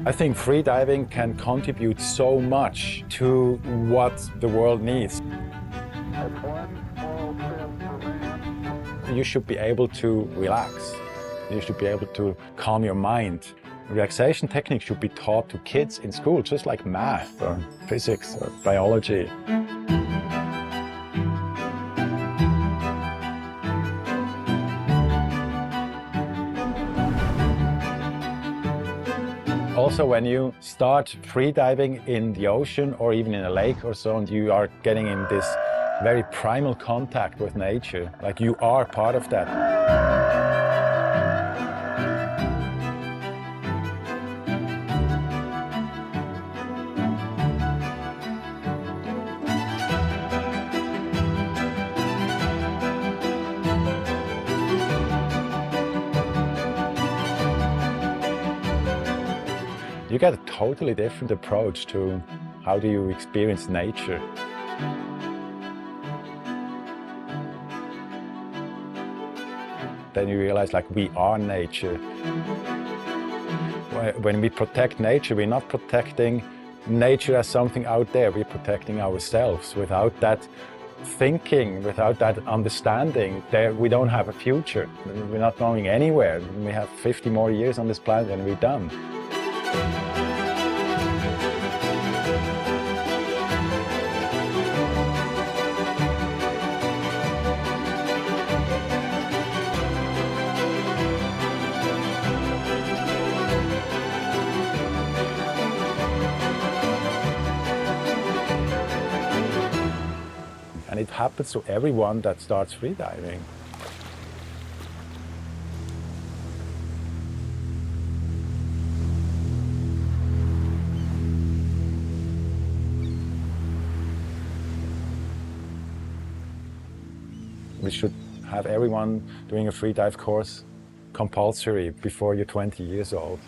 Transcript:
I think freediving can contribute so much to what the world needs. You should be able to relax. You should be able to calm your mind. Relaxation techniques should be taught to kids in school, just like math or physics or biology. Also, when you start freediving in the ocean or even in a lake or so, and you are getting in this very primal contact with nature, like you are part of that. You get a totally different approach to how do you experience nature. Then you realize, like, we are nature. When we protect nature, we're not protecting nature as something out there, we're protecting ourselves. Without that thinking, without that understanding, we don't have a future. We're not going anywhere. We have 50 more years on this planet and we're done. And it happens to everyone that starts freediving. We should have everyone doing a freedive course compulsory before you're 20 years old.